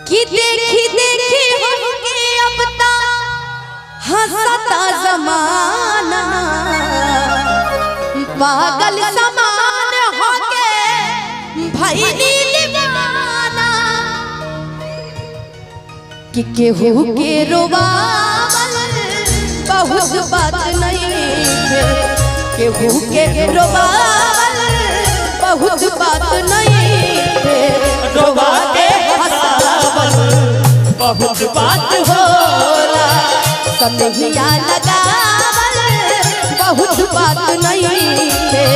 कि देखी देखी हमके अब ता हंसता जमाना पागल समान होके भाई दीवाना कि केहू के रोवावल बहुत बात नहीं है, केहू के रोवावल बहुत बात नहीं है, रोवा के हंसावल बहुत बात होला, कन्हैया लगावल बहुत बात नहीं है,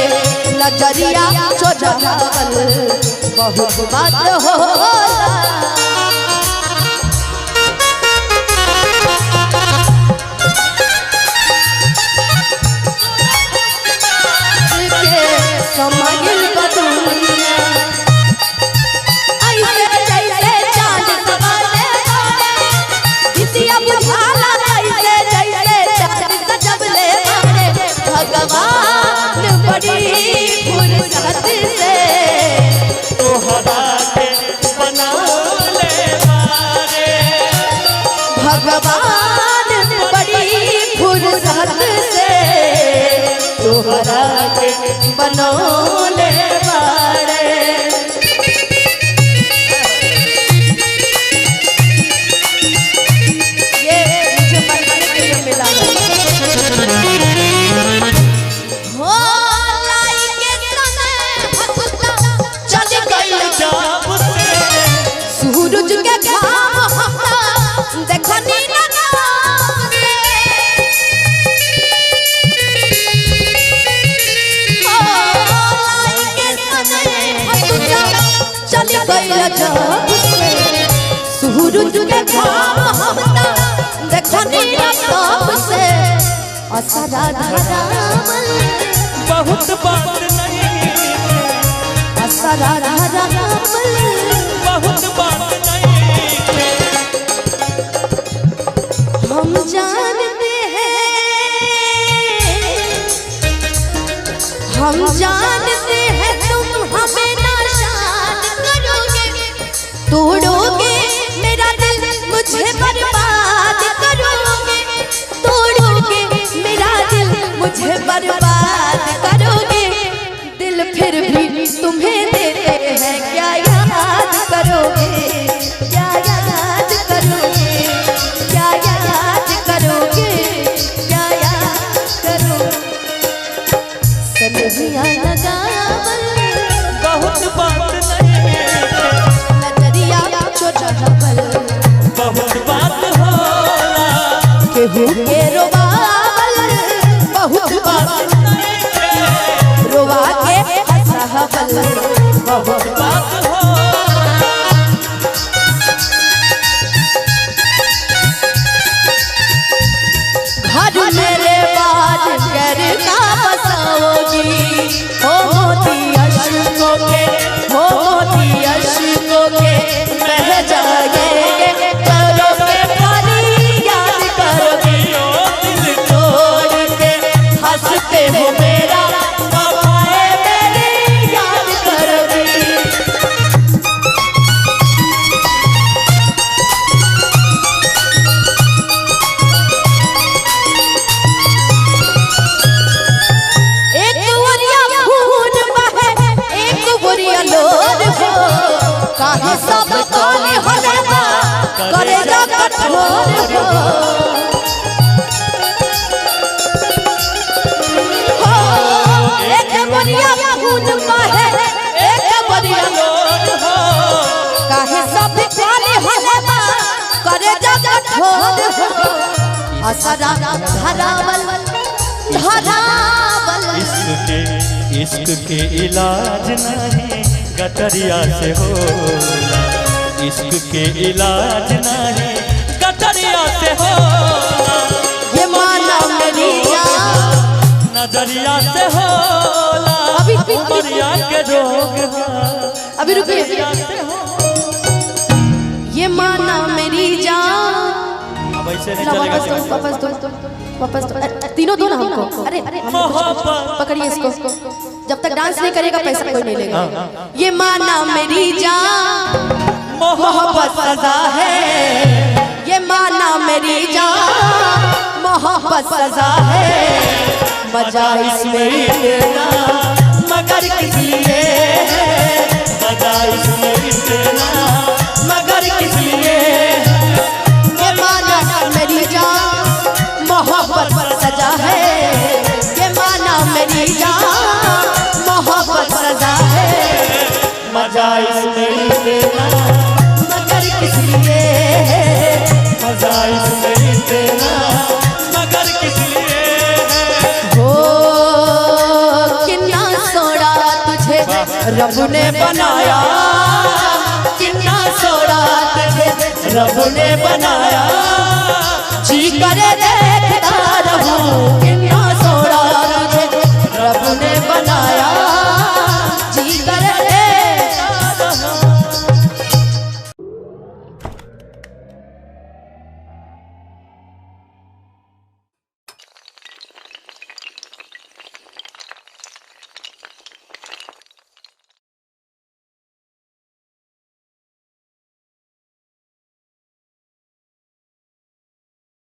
नजरिया चोरावल बहुत बात होला। समागिल बदुनिया ऐसे जैसे चांद सवाले जिसिया बुझाला ऐसे जैसे चांद सजबले मारे भगवान बड़ी फुर्सत से तोहरा के बनौले मारे भगवान बड़ी फुर्सत से तोहरा के बनौले बाड़े। ये मुझे बनने के लिए मिला है। हो लाई के समय भक्ता चल गई जब से सूरज के घाम हमरा देखनी ना चली गई जब से सूरज के घाम हमरा देखनी ना तब से असरा धरावल बहुत बात नहीं, असरा धरावल बहुत बात नहीं। हम जानते हैं, हम जानते हैं तुम हमें नाशाद करोगे, तोड़ोगे मेरा दिल मुझे बर्बाद करोगे, तोड़ोगे मेरा दिल मुझे बर्बाद करोगे, दिल फिर भी तुम्हें देते हैं क्या याद करोगे, क्या याद करोगे, क्या याद करोगे, क्या याद करोगे। कन्हैया लगावल बहुत बात नहीं, नजरिया चोरावल बहुत बात होला, केहू के रोवावल बहुत बात नहीं रोवा के हंसावल बहुत बात होला। घर मेरे बात करना बसाओगी, हो मोती अशकों के, हो मोती अशकों के बह जाएंगे, करोगे पानी याद करोगे, दिल तोड़ के हंसते हो मेरा वफाए मेरी याद करोगे। काहे सब काले हलवा करे जा कठोर हो, एक बरिया खून बहे एक बरिया लोग हो काहे सब काले हलवा करे जा कठोर हो, असरा धरावल धरावल इश्क के इलाज नहीं गटरिया से होला, इश्क के इलाज नहीं गटरिया से होला, ये माना मेरी जान नजरिया से होला, अभी उमरिया के रोग हो अभी रुकिए, ये माना मेरी जान अब ऐसे नहीं चलेगा। वापस दो वापस दो, तीनों दो ना हमको। अरे अरे पकड़िए इसको, जब तक डांस नहीं करेगा पैसा कोई नहीं लेगा। ये माना मेरी जान मोहब्बत सजा है, ये माना मेरी जान मोहब्बत सजा है। मजा इसमें इतना मगर किस लिए, मजा इसमें इतना मगर किस लिए, ये माना मेरी जान मोहब्बत सजा है, ये माना मेरी जान मोहब्बत सजा है। मजा इसमें इतना मगर किस लिए, मजा इसमें इतना मगर किस लिए हो कितना सोड़ा तुझे रब ने बनाया, कितना सोड़ा तुझे रब ने बनाया। जी करे देखता रहूं